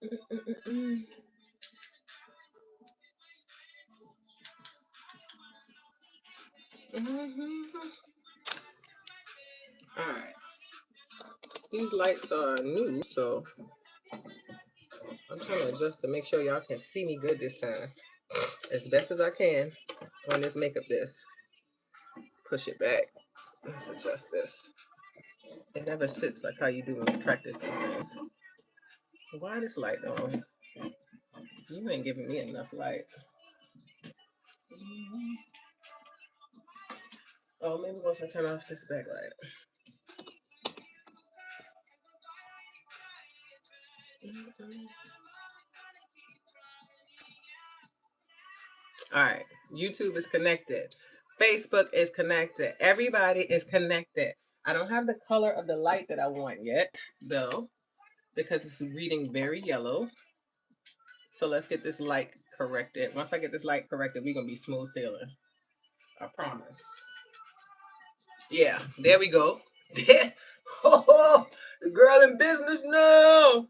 All right. These lights are new, so I'm trying to adjust to make sure y'all can see me good this time. As best as I can on this makeup disc. Push it back. Let's adjust this. It never sits like how you do when you practice these things. Why this light on? You ain't giving me enough light. Oh, maybe once I turn off this backlight. All right. YouTube is connected. Facebook is connected. Everybody is connected. I don't have the color of the light that I want yet, though, because it's reading very yellow. So let's get this light corrected. Once I get this light corrected, we're going to be smooth sailing. I promise. Yeah, there we go. Oh, the girl in business now.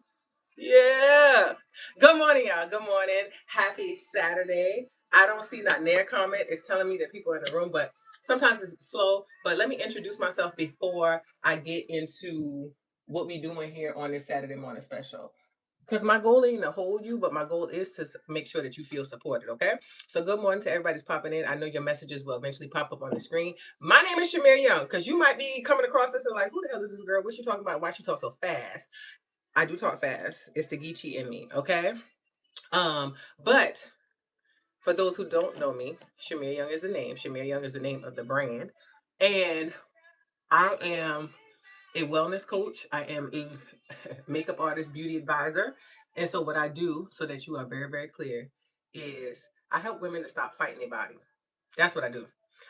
Yeah. Good morning, y'all. Good morning. Happy Saturday. I don't see that near comment. It's telling me that people are in the room, but sometimes it's slow. But let me introduce myself before I get into what we doing here on this Saturday morning special. Because my goal ain't to hold you, but my goal is to make sure that you feel supported, okay? So good morning to everybody that's popping in. I know your messages will eventually pop up on the screen. My name is Shamir Young, because you might be coming across this and like, who the hell is this girl? What's she talking about? Why she talk so fast? I do talk fast. It's the Geechee in me, okay? But for those who don't know me, Shamir Young is the name. Shamir Young is the name of the brand. And I am a wellness coach. I am a makeup artist, beauty advisor. And so what I do, so that you are very, very clear, is I help women to stop fighting their body. That's what I do.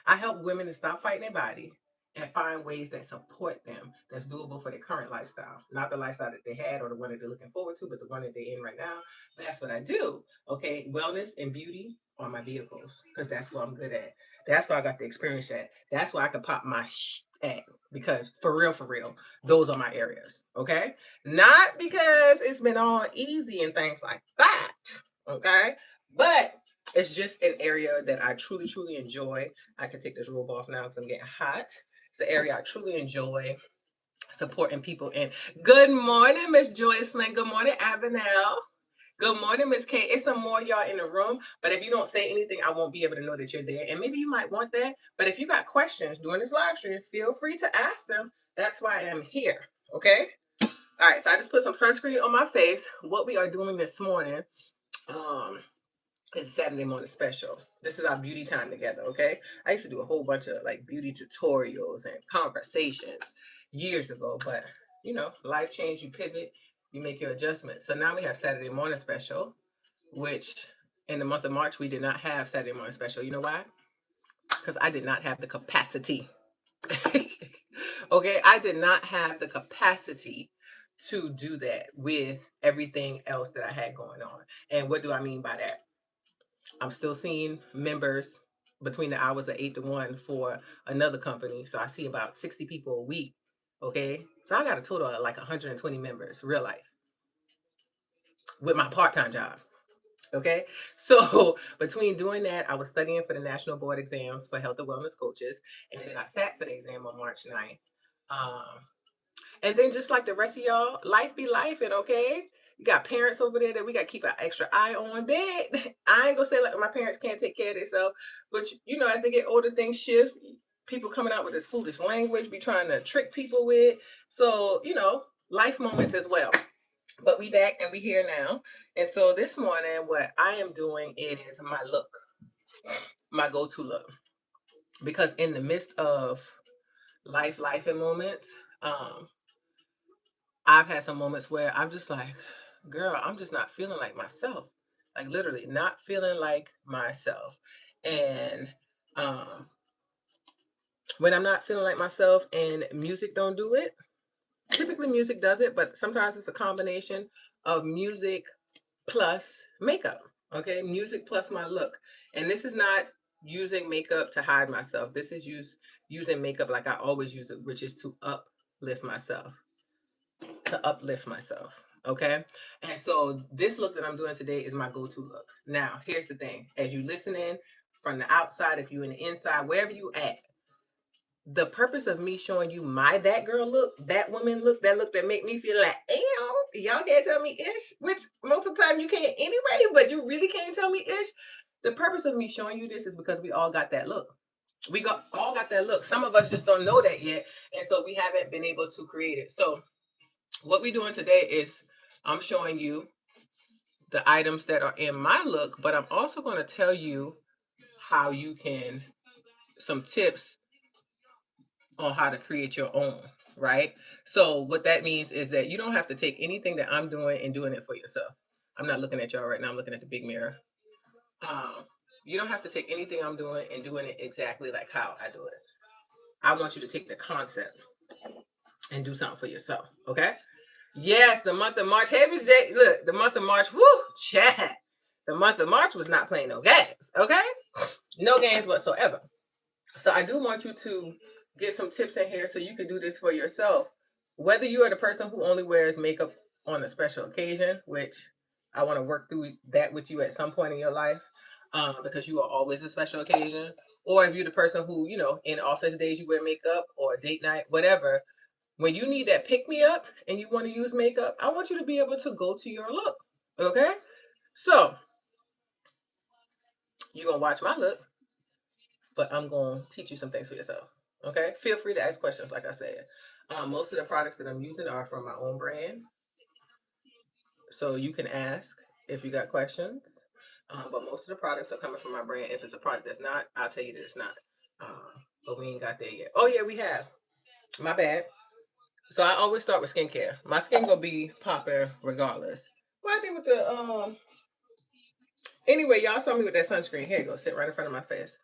I help women to stop fighting their body and find ways that support them, that's doable for their current lifestyle. Not the lifestyle that they had or the one that they're looking forward to, but the one that they're in right now. That's what I do. Okay, wellness and beauty are my vehicles, because that's what I'm good at. That's where I got the experience at. That's where I could pop my at. Because for real, those are my areas. Okay? Not because it's been all easy and things like that. Okay? But it's just an area that I truly, truly enjoy. I can take this robe off now because I'm getting hot. It's an area I truly enjoy supporting people in. Good morning, Miss Joycelyn. Good morning, Avenel. Good morning, Miss Kate. It's some more y'all in the room, but if you don't say anything, I won't be able to know that you're there. And maybe you might want that. But if you got questions during this live stream, feel free to ask them. That's why I'm here. Okay? All right, so I just put some sunscreen on my face. What we are doing this morning, it's a Saturday morning special. This is our beauty time together, okay? I used to do a whole bunch of like beauty tutorials and conversations years ago, but you know, life change, you pivot, you make your adjustments. So now we have Saturday morning special, which in the month of March we did not have Saturday morning special. You know why? Because I did not have the capacity. Okay, I did not have the capacity to do that with everything else that I had going on. And what do I mean by that? I'm still seeing members between the hours of 8 to 1 for another company. So I see about 60 people a week. Okay. So I got a total of like 120 members, real life, with my part time job. Okay. So between doing that, I was studying for the national board exams for health and wellness coaches. And then I sat for the exam on March 9th. And then just like the rest of y'all, life be life, and okay. You got parents over there that we got to keep an extra eye on. I ain't gonna say like my parents can't take care of themselves, but you know, as they get older, things shift. People coming out with this foolish language, be trying to trick people with. So you know, life moments as well. But we back and we here now. And so this morning, what I am doing is my look, my go-to look, because in the midst of life and moments, I've had some moments where I'm just like, girl, I'm just not feeling like myself. Like literally not feeling like myself. And when I'm not feeling like myself and music don't do it, typically music does it, but sometimes it's a combination of music plus makeup. Okay, music plus my look. And this is not using makeup to hide myself. This is using makeup like I always use it, which is to uplift myself. To uplift myself. Okay. And so this look that I'm doing today is my go-to look. Now, here's the thing. As you listen in from the outside, if you in the inside, wherever you at, the purpose of me showing you my that girl look, that woman look, that look that make me feel like, y'all can't tell me ish, which most of the time you can't anyway, but you really can't tell me ish. The purpose of me showing you this is because we all got that look. We got all got that look. Some of us just don't know that yet, and so we haven't been able to create it. So what we're doing today is I'm showing you the items that are in my look, but I'm also going to tell you how you can, some tips on how to create your own, right? So what that means is that you don't have to take anything that I'm doing and doing it for yourself. I'm not looking at y'all right now. I'm looking at the big mirror. Um, you don't have to take anything I'm doing and doing it exactly like how I do it. I want you to take the concept and do something for yourself. Okay? Yes, the month of March. Hey, Miss J. Look, the month of March. Whoo, chat. The month of March was not playing no games. Okay? No games whatsoever. So I do want you to get some tips in here so you can do this for yourself. Whether you are the person who only wears makeup on a special occasion, which I want to work through that with you at some point in your life, because you are always a special occasion. Or if you're the person who, in office days you wear makeup or date night, whatever. When you need that pick me up and you want to use makeup, I want you to be able to go to your look. Okay? So you're going to watch my look, but I'm going to teach you some things for yourself. Okay? Feel free to ask questions, like I said. Most of the products that I'm using are from my own brand. So you can ask if you got questions. But most of the products are coming from my brand. If it's a product that's not, I'll tell you that it's not. But we ain't got there yet. Oh, yeah, we have. My bad. So I always start with skincare. My skin gonna be popping regardless. What I did with the anyway, y'all saw me with that sunscreen. Here you go, sit right in front of my face.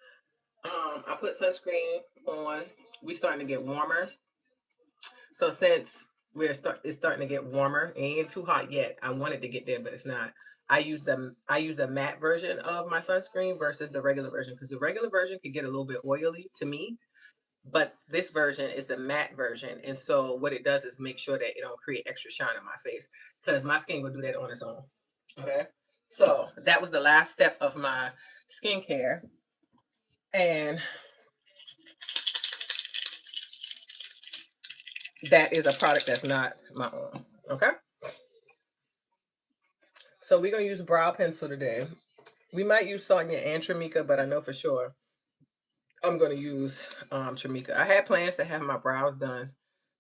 I put sunscreen on. We starting to get warmer. So since it's starting to get warmer, it ain't too hot yet. I wanted to get there, but it's not. I use the matte version of my sunscreen versus the regular version because the regular version could get a little bit oily to me, but this version is the matte version, and so what it does is make sure that it don't create extra shine on my face because my skin will do that on its own. Okay, so that was the last step of my skincare, and that is a product that's not my own. Okay, so we're gonna use brow pencil today. We might use Sonia and Tramika, but I know for sure I'm gonna use Tramika. I had plans to have my brows done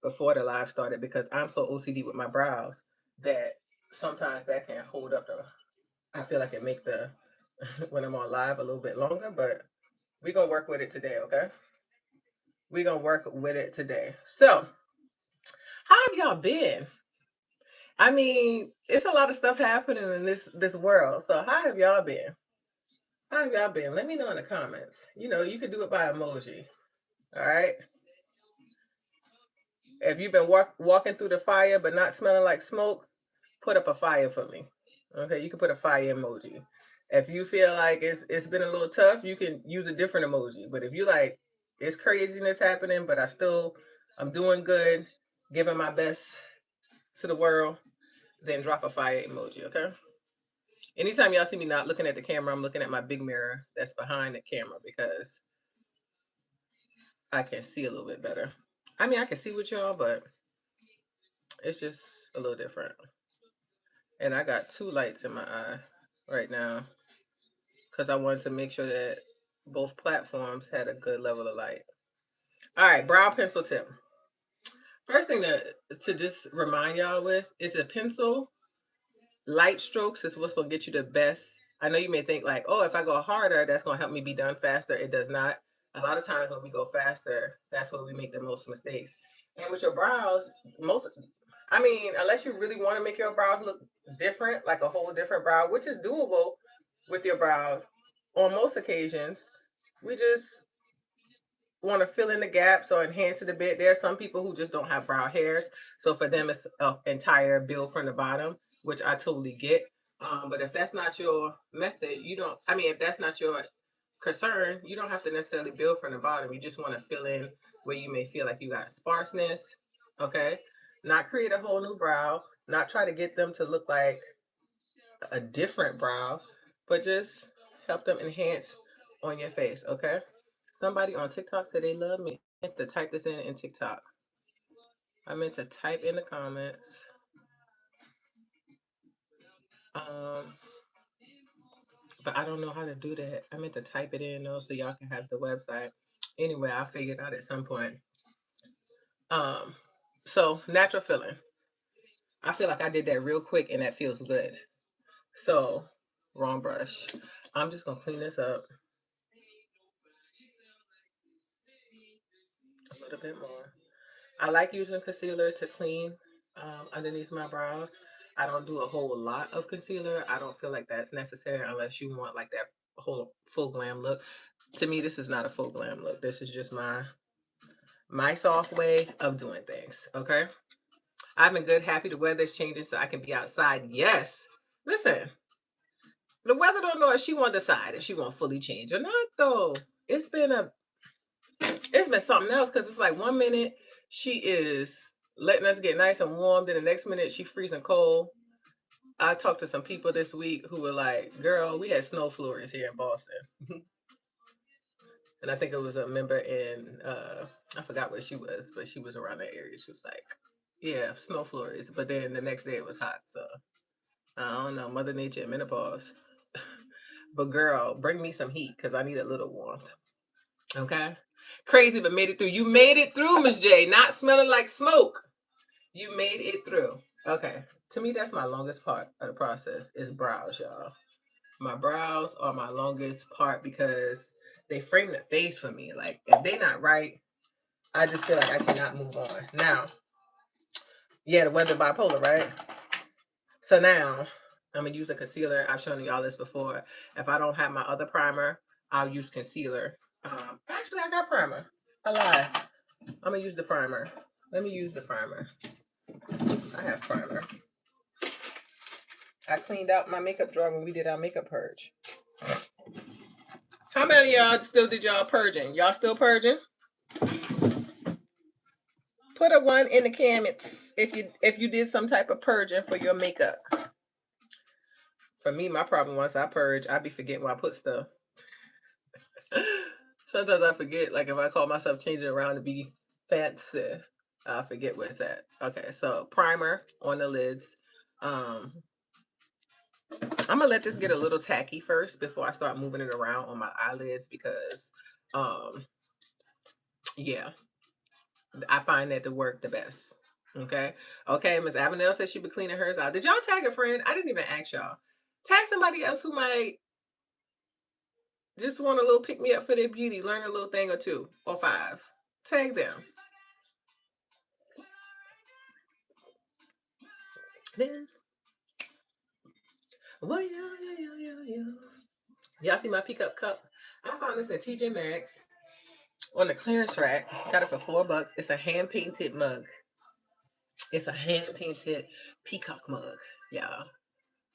before the live started because I'm so OCD with my brows that sometimes that can hold up the. I feel like it makes the when I'm on live a little bit longer, but we're gonna work with it today, okay? We're gonna work with it today. So, how have y'all been? I mean, it's a lot of stuff happening in this world. So, how have y'all been? How have y'all been? Let me know in the comments. You can do it by emoji. All right. If you've been walking through the fire but not smelling like smoke, put up a fire for me. Okay, you can put a fire emoji. If you feel like it's been a little tough, you can use a different emoji. But if you like it's craziness happening, but I'm doing good, giving my best to the world, then drop a fire emoji, okay? Anytime y'all see me not looking at the camera, I'm looking at my big mirror that's behind the camera because I can see a little bit better. I mean, I can see with y'all, but it's just a little different. And I got two lights in my eye right now because I wanted to make sure that both platforms had a good level of light. All right, brow pencil tip. First thing to just remind y'all with is a pencil. Light strokes is what's gonna get you the best. I know you may think like, oh, if I go harder, that's gonna help me be done faster. It does not. A lot of times when we go faster, that's where we make the most mistakes. And with your brows, unless you really want to make your brows look different, like a whole different brow, which is doable with your brows, on most occasions, we just want to fill in the gaps or enhance it a bit. There are some people who just don't have brow hairs, so for them it's an entire build from the bottom, which I totally get. But if that's not your method, you don't. I mean, if that's not your concern, you don't have to necessarily build from the bottom. You just want to fill in where you may feel like you got sparseness. Okay, not create a whole new brow. Not try to get them to look like a different brow, but just help them enhance on your face, okay? Somebody on TikTok said they love me. I meant to type this in TikTok. I meant to type in the comments. Um, but I don't know how to do that. I meant to type it in though so y'all can have the website. Anyway, I'll figure it out at some point. So natural filling. I feel like I did that real quick and that feels good. So wrong brush. I'm just gonna clean this up a little bit more. I like using concealer to clean underneath my brows. I don't do a whole lot of concealer. I don't feel like that's necessary unless you want like that whole full glam look. To me, this is not a full glam look. This is just my soft way of doing things. Okay. I've been good, happy the weather's changing so I can be outside. Yes. Listen, the weather don't know if she want to decide if she want fully change or not though. It's been something else because it's like 1 minute she is letting us get nice and warm, then the next minute she freezing cold. I talked to some people this week who were like, girl, we had snow flurries here in Boston. And I think it was a member in I forgot where she was, but she was around that area. She was like, yeah, snow flurries. But then the next day it was hot. So I don't know, Mother Nature and menopause. But girl, bring me some heat because I need a little warmth. Okay. Crazy, but made it through. You made it through, Miss J. Not smelling like smoke. You made it through. Okay. To me, that's my longest part of the process is brows, y'all. My brows are my longest part because they frame the face for me. Like, if they not right, I just feel like I cannot move on. Now, yeah, the weather bipolar, right? So now, I'm going to use a concealer. I've shown y'all this before. If I don't have my other primer, I'll use concealer. Actually, I got primer. I lied. I'm going to use the primer. Let me use the primer. I have primer. I cleaned out my makeup drawer when we did our makeup purge. How many of y'all still did y'all purging? Y'all still purging? Put a 1 in the comments if you did some type of purging for your makeup. For me, my problem once I purge, I be forgetting where I put stuff. Sometimes I forget, like if I call myself changing around to be fancy, I forget where it's at. Okay, so primer on the lids. I'm gonna let this get a little tacky first before I start moving it around on my eyelids because, yeah, I find that to work the best. Okay, Miss Avenel says she be cleaning hers out. Did y'all tag a friend? I didn't even ask y'all. Tag somebody else who might just want a little pick me up for their beauty, learn a little thing or two or five. Tag them. Then, well, yeah. Y'all see my pickup cup? I found this at TJ Maxx on the clearance rack. Got it for $4. It's a hand painted mug. It's a hand painted peacock mug, y'all.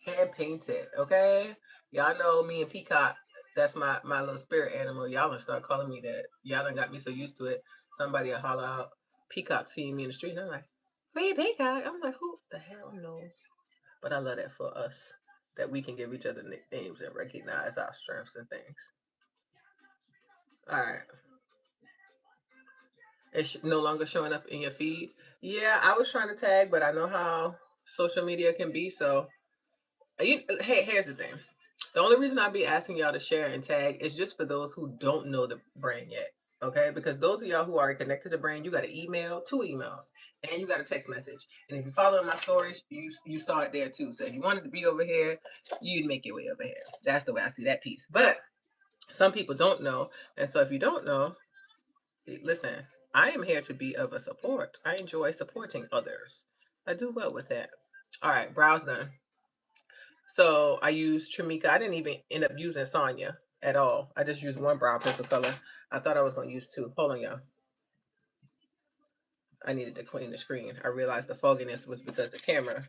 Hand painted, okay? Y'all know me and peacock. That's my little spirit animal. Y'all gonna start calling me that. Y'all done got me so used to it. Somebody will holler out peacock seeing me in the street, and I'm like, "Hey, peacock." I'm like, "Who the hell knows?" But I love that for us, that we can give each other nicknames and recognize our strengths and things. All right. It's no longer showing up in your feed. Yeah, I was trying to tag, but I know how social media can be. So, hey, here's the thing. The only reason I'll be asking y'all to share and tag is just for those who don't know the brand yet. Okay, because those of y'all who are connected to the brand, you got an email, 2 emails, and you got a text message. And if you're following my stories, you saw it there too. So if you wanted to be over here, you'd make your way over here. That's the way I see that piece. But some people don't know, and so if you don't know, listen, I am here to be of a support. I enjoy supporting others. I do well with that. All right, brows done. So I used Trimika. I didn't even end up using Sonya at all. I just used one brow pencil color. I thought I was going to use two. Hold on, y'all. I needed to clean the screen. I realized the fogginess was because the camera,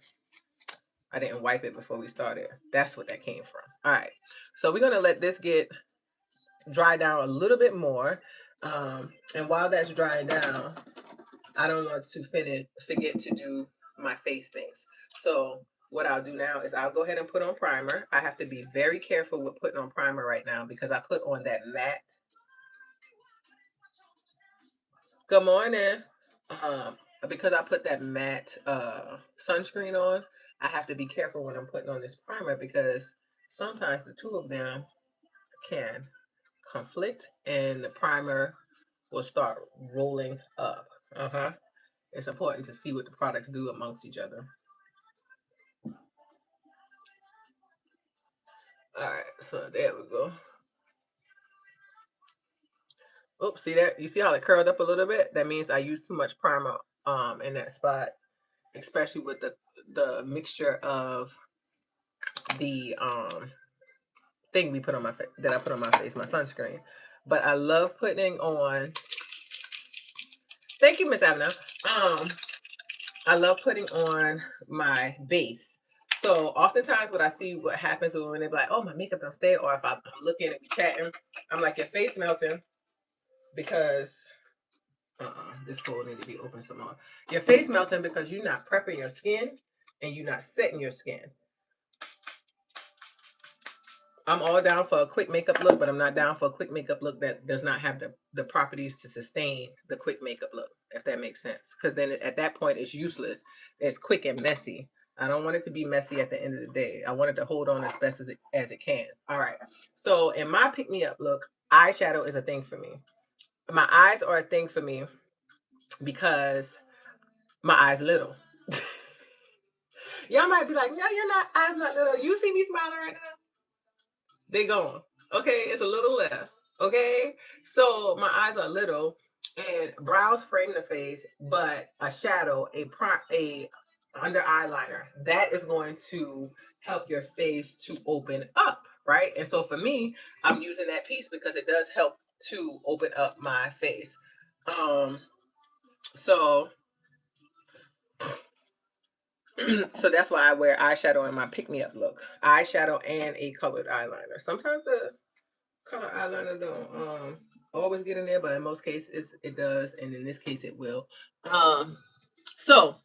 I didn't wipe it before we started. That's what that came from. All right. So we're going to let this get dry down a little bit more. And while that's drying down, I don't want to forget to do my face thinks. So what I'll do now is I'll go ahead and put on primer. I have to be very careful with putting on primer right now because I put on that matte. Good morning. Um, because I put that matte sunscreen on, I have to be careful when I'm putting on this primer because sometimes the two of them can conflict and the primer will start rolling up. It's important to see what the products do amongst each other. All right, so there we go. Oops, see that? You see how it curled up a little bit? That means I used too much primer in that spot, especially with the mixture of the thing we put on my face that I put on my face, my sunscreen. But I love putting on. Thank you, Miss Avna. I love putting on my base. So oftentimes what I see what happens when they be like, oh, my makeup don't stay, or if I'm looking and we chatting, I'm like, your face melting because this hole needs to be open some more. Your face melting because you're not prepping your skin and you're not setting your skin. I'm all down for a quick makeup look, but I'm not down for a quick makeup look that does not have the properties to sustain the quick makeup look, if that makes sense. Because then at that point, it's useless. It's quick and messy. I don't want it to be messy at the end of the day. I want it to hold on as best as it can. All right. So in my pick-me-up look, eyeshadow is a thing for me. My eyes are a thing for me because my eyes little. Y'all might be like, no, you're not, eyes not little. You see me smiling right now? They gone. Okay, it's a little left. Okay, so my eyes are little, and brows frame the face, but a shadow, a under eyeliner, that is going to help your face to open up, right? And so for me, I'm using that piece because it does help to open up my face. So so that's why I wear eyeshadow in my pick-me-up look. Eyeshadow and a colored eyeliner. Sometimes the color eyeliner don't always get in there, but in most cases it does, and in this case it will. So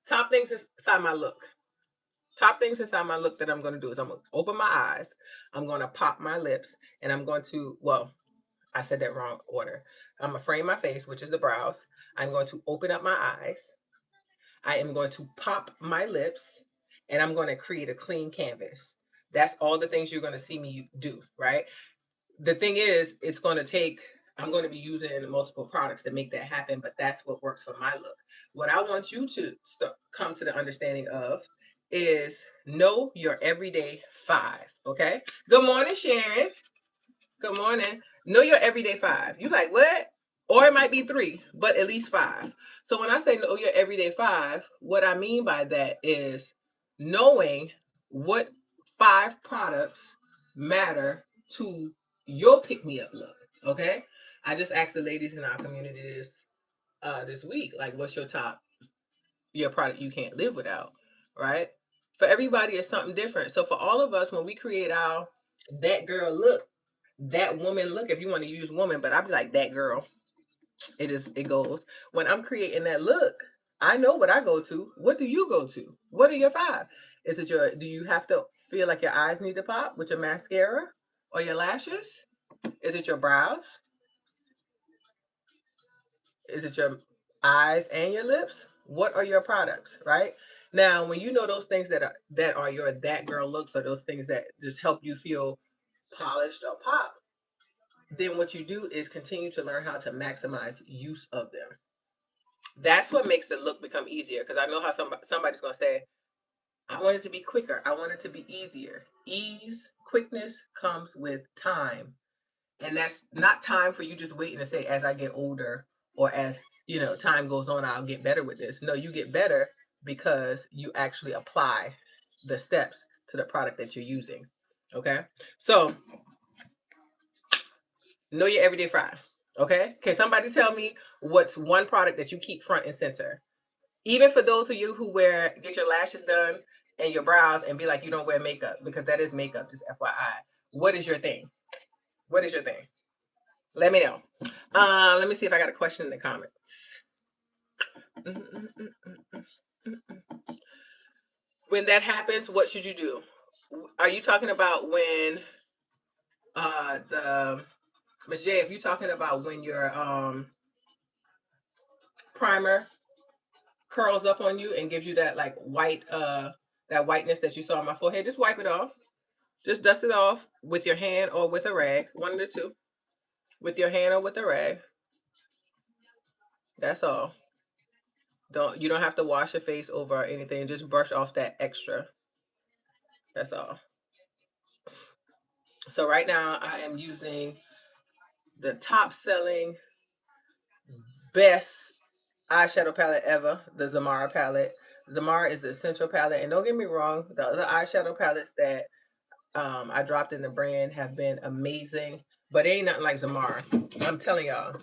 top things inside my look. Top things inside my look that I'm going to do is I'm going to open my eyes, I'm going to pop my lips, and I'm going to, well, I said that wrong order. I'm going to frame my face, which is the brows. I'm going to open up my eyes. I am going to pop my lips, and I'm going to create a clean canvas. That's all the things you're going to see me do, right? The thing is, it's going to take, I'm going to be using multiple products to make that happen, but that's what works for my look. What I want you to come to the understanding of is know your everyday five, okay? Good morning, Sharon. Good morning. Know your everyday five. You like, what? Or it might be three, but at least five. So when I say know your everyday five, what I mean by that is knowing what five products matter to your pick-me-up look. Okay. I just asked the ladies in our community this week, like, what's your product you can't live without, right? For everybody, it's something different. So for all of us, when we create our that girl look, that woman look, if you want to use woman, but I'd be like that girl. It goes. When I'm creating that look, I know what I go to. What do you go to? What are your five? Do you have to feel like your eyes need to pop with your mascara or your lashes? Is it your brows? Is it your eyes and your lips? What are your products, right? Now, when you know those things that are your that girl looks, or those things that just help you feel polished or pop, then what you do is continue to learn how to maximize use of them. That's what makes the look become easier. Because I know how somebody's going to say, I want it to be quicker. I want it to be easier. Ease, quickness comes with time. And that's not time for you just waiting to say, as I get older, or as time goes on, I'll get better with this. No, you get better because you actually apply the steps to the product that you're using. Okay. So know your everyday five. Okay. Can somebody tell me what's one product that you keep front and center? Even for those of you who get your lashes done and your brows and be like, you don't wear makeup, because that is makeup, just FYI. What is your thing? What is your thing? Let me know. Let me see if I got a question in the comments. When that happens, what should you do? Are you talking about when the Miss J, if you're talking about when your primer curls up on you and gives you that like white that whiteness that you saw on my forehead, just wipe it off. Just dust it off with your hand or with a rag, one of the two. With your hand or with a rag. That's all. You don't have to wash your face over or anything. Just brush off that extra. That's all. So right now I am using the top selling best eyeshadow palette ever, the Zamara palette. Zamara is the essential palette, and don't get me wrong, the other eyeshadow palettes that I dropped in the brand have been amazing, but it ain't nothing like Zamara. I'm telling y'all,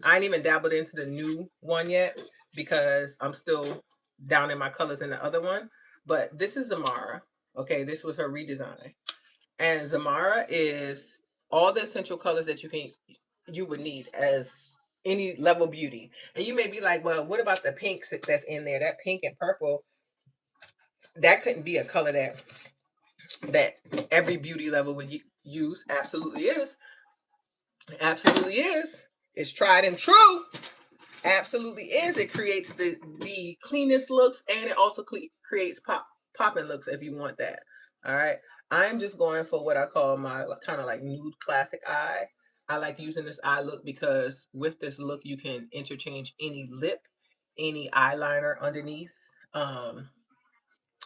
I ain't even dabbled into the new one yet because I'm still down in my colors in the other one. But this is Zamara. Okay, this was her redesign, and Zamara is all the essential colors that you would need as any level beauty. And you may be like, well, what about the pinks that's in there? That pink and purple, that couldn't be a color that every beauty level would use. Absolutely is. Absolutely is. It's tried and true. Absolutely is. It creates the cleanest looks, and it also creates popping looks if you want that. All right. I'm just going for what I call my kind of like nude classic eye. I like using this eye look because with this look you can interchange any lip, any eyeliner underneath.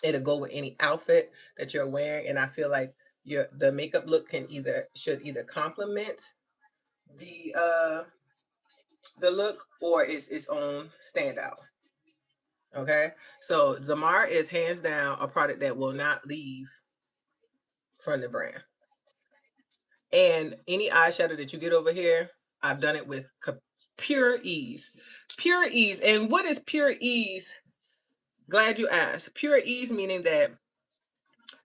It'll go with any outfit that you're wearing, and I feel like the makeup look should either complement the uh the look or is its own standout. Okay, so Zamar is hands down a product that will not leave from the brand. And any eyeshadow that you get over here, I've done it with pure ease. Pure ease. And what is pure ease? Glad you asked. Pure ease meaning that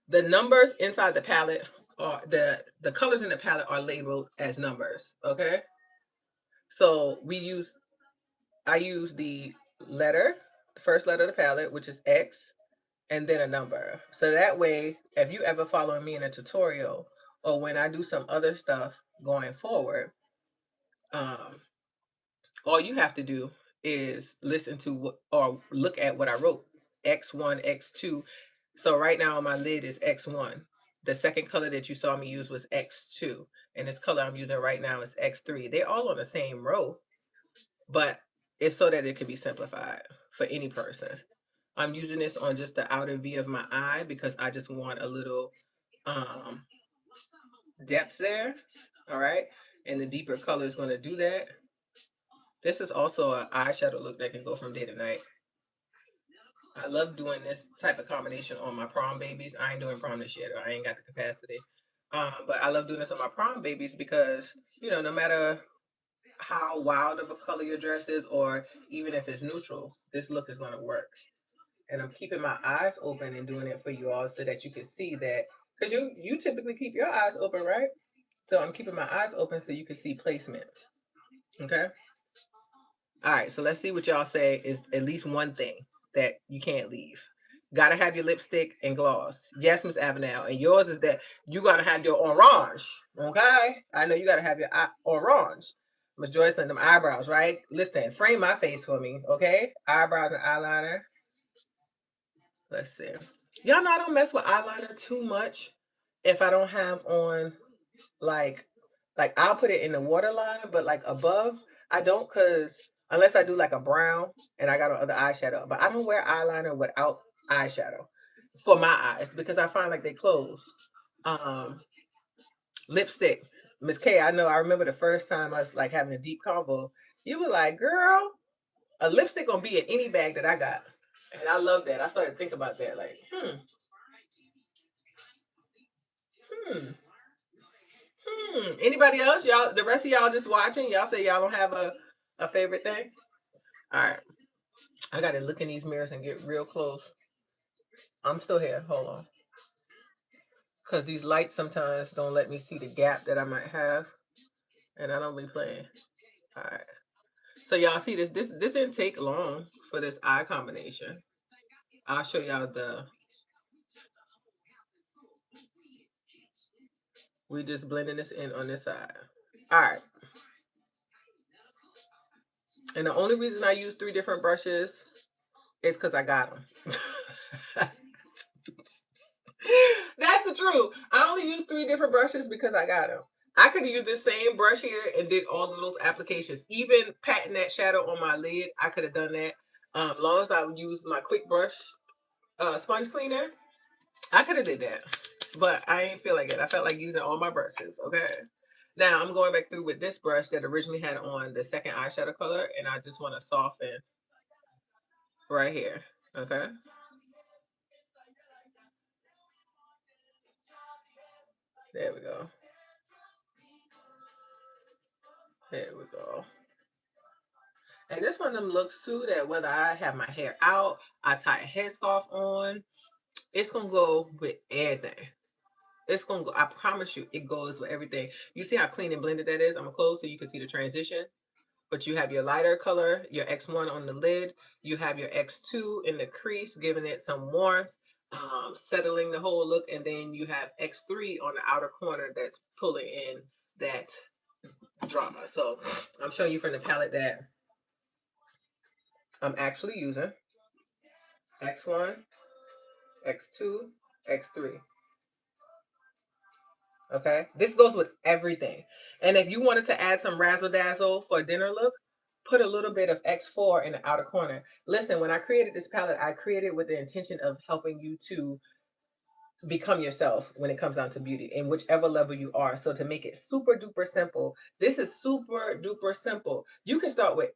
the numbers inside the palette are the colors in the palette are labeled as numbers. Okay, so I use the first letter of the palette, which is X, and then a number. So that way, if you ever follow me in a tutorial or when I do some other stuff going forward, um, all you have to do is listen to what or look at what I wrote. X1, X2. So right now my lid is X1. The second color that you saw me use was X2. And this color I'm using right now is X3. They're all on the same row, but it's so that it can be simplified for any person. I'm using this on just the outer V of my eye because I just want a little um, depth there. All right. And the deeper color is going to do that. This is also an eyeshadow look that can go from day to night. I love doing this type of combination on my prom babies. I ain't doing prom this year, though. I ain't got the capacity. But I love doing this on my prom babies because, no matter how wild of a color your dress is, or even if it's neutral, this look is going to work. And I'm keeping my eyes open and doing it for you all so that you can see that. Because you typically keep your eyes open, right? So I'm keeping my eyes open so you can see placement. Okay? All right, so let's see what y'all say is at least one thing that you can't leave. Gotta have your lipstick and gloss. Yes, Miss Avenel. And yours is that you gotta have your orange. Okay? I know you gotta have your orange. Miss Joyce and them eyebrows, right? Listen, frame my face for me, okay? Eyebrows and eyeliner. Let's see. Y'all know I don't mess with eyeliner too much if I don't have on like I'll put it in the waterline, but like above, I don't cause unless I do like a brown and I got on other eyeshadow. But I don't wear eyeliner without eyeshadow for my eyes because I find like they close. Um Lipstick. Miss K, I know I remember the first time I was like having a deep convo. You were like, girl, a lipstick gonna be in any bag that I got. And I love that. I started thinking about that, like, hmm, Anybody else? Y'all, the rest of y'all just watching. Y'all say y'all don't have a favorite thing. All right, I gotta look in these mirrors and get real close. I'm still here. Hold on, cause these lights sometimes don't let me see the gap that I might have, and I don't be playing. All right. So y'all see this didn't take long for this eye combination. I'll show y'all we just blending this in on this side. All right. And the only reason I use 3 different brushes is because I got them. That's the truth. I only use 3 different brushes because I got them. I could have used this same brush here and did all of those applications. Even patting that shadow on my lid, I could have done that. As long as I would use my quick brush sponge cleaner, I could have did that. But I ain't feel like it. I felt like using all my brushes, okay? Now I'm going back through with this brush that originally had on the second eyeshadow color, and I just want to soften right here, okay? There we go. There we go. And this one of them looks too that whether I have my hair out, I tie a headscarf on, it's gonna go with everything. It's gonna go. I promise you, it goes with everything. You see how clean and blended that is? I'm gonna close so you can see the transition. But you have your lighter color, your X1 on the lid. You have your X2 in the crease, giving it some warmth, settling the whole look. And then you have X3 on the outer corner that's pulling in that drama. So I'm showing you from the palette that I'm actually using. X1, X2, X3. Okay, this goes with everything. And if you wanted to add some razzle dazzle for a dinner look, put a little bit of X4 in the outer corner. Listen, when I created this palette, I created with the intention of helping you to become yourself when it comes down to beauty in whichever level you are. So to make it super duper simple, this is super duper simple. You can start with,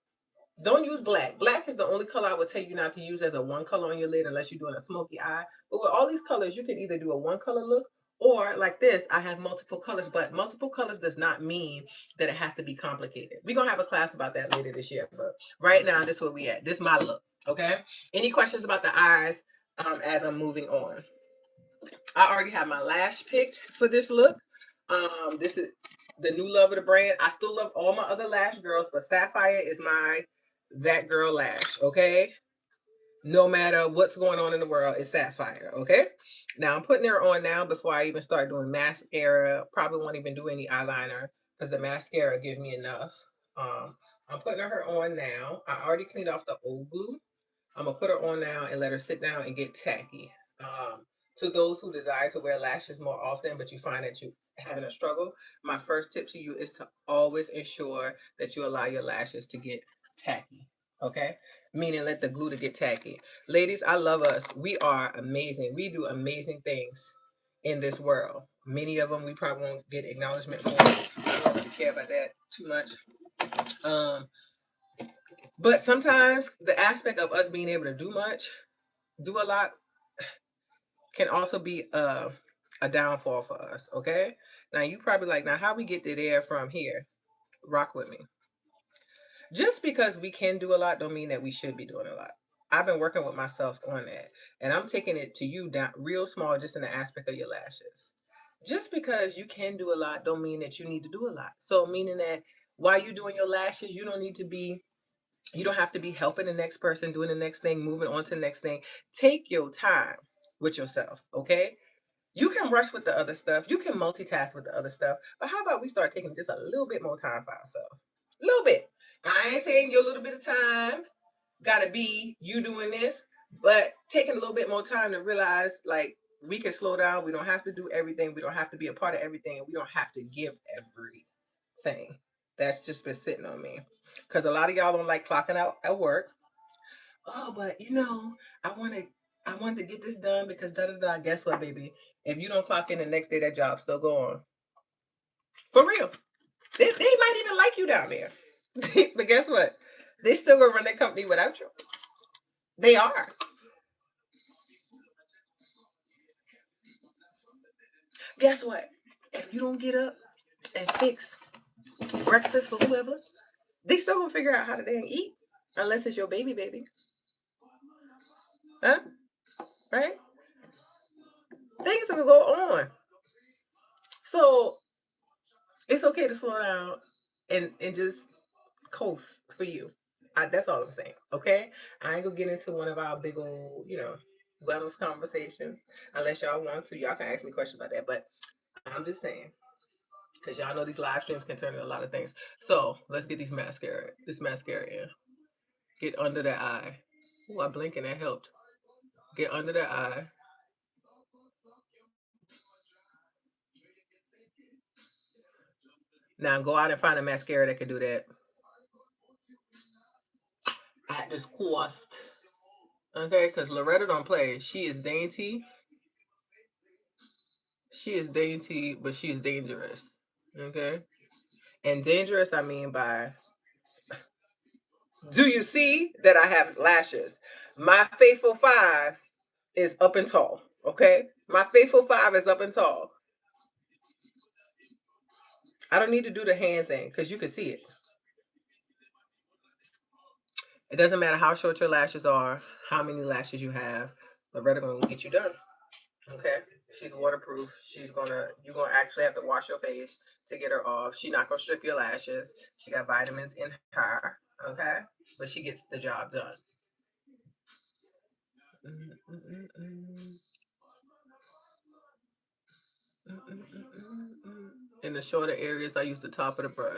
don't use black. Black is the only color I would tell you not to use as a one color on your lid unless you're doing a smoky eye. But with all these colors, you can either do a one color look or like this, I have multiple colors, but multiple colors does not mean that it has to be complicated. We're going to have a class about that later this year. But right now, this is where we at. This is my look. Okay. Any questions about the eyes as I'm moving on? I already have my lash picked for this look. This is the new love of the brand. I still love all my other lash girls, but Sapphire is my that girl lash, okay? No matter what's going on in the world, it's Sapphire, okay? Now I'm putting her on now before I even start doing mascara. Probably won't even do any eyeliner because the mascara gives me enough. I'm putting her on now. I already cleaned off the old glue. I'm gonna put her on now and let her sit down and get tacky. To those who desire to wear lashes more often, but you find that you having a struggle, my first tip to you is to always ensure that you allow your lashes to get tacky. Okay, meaning let the glue to get tacky. Ladies, I love us. We are amazing. We do amazing things in this world. Many of them we probably won't get acknowledgement for. I don't really care about that too much. Um, but sometimes the aspect of us being able to do a lot, can also be a downfall for us. Okay. Now you probably like, now how we get to there from here? Rock with me. Just because we can do a lot don't mean that we should be doing a lot. I've been working with myself on that, and I'm taking it to you down real small, just in the aspect of your lashes. Just because you can do a lot don't mean that you need to do a lot. So meaning that while you're doing your lashes, you don't need to be, you don't have to be helping the next person, doing the next thing, moving on to the next thing. Take your time with yourself, okay? You can rush with the other stuff. You can multitask with the other stuff. But how about we start taking just a little bit more time for ourselves? A little bit. I ain't saying your little bit of time gotta be you doing this, but taking a little bit more time to realize like we can slow down. We don't have to do everything. We don't have to be a part of everything. And we don't have to give everything. That's just been sitting on me. Because a lot of y'all don't like clocking out at work. Oh, but I want to get this done because da da da. Guess what, baby? If you don't clock in the next day, that job's still going. For real. They might even like you down there. But guess what? They still gonna run their company without you. They are. Guess what? If you don't get up and fix breakfast for whoever, they still gonna figure out how to dang eat. Unless it's your baby. Huh? Right? Things are gonna go on. So it's okay to slow down and just coast for you. That's all I'm saying. Okay, I ain't gonna get into one of our big old, wellness conversations unless y'all want to. Y'all can ask me questions about that, but I'm just saying because y'all know these live streams can turn into a lot of things. So let's get this mascara in. Get under that eye. Oh, I blink and that helped. Get under that eye. Now go out and find a mascara that can do that at this cost. Okay, because Loretta don't play. She is dainty. She is dainty, but she is dangerous. Okay? And dangerous, I mean by, do you see that I have lashes? My faithful five is up and tall. Okay? My faithful five is up and tall. I don't need to do the hand thing because you can see it. It doesn't matter how short your lashes are, how many lashes you have. Loretta gonna get you done. Okay, she's waterproof. You're gonna actually have to wash your face to get her off. She's not gonna strip your lashes. She got vitamins in her. Okay, but she gets the job done. In the shorter areas, I use the top of the brush.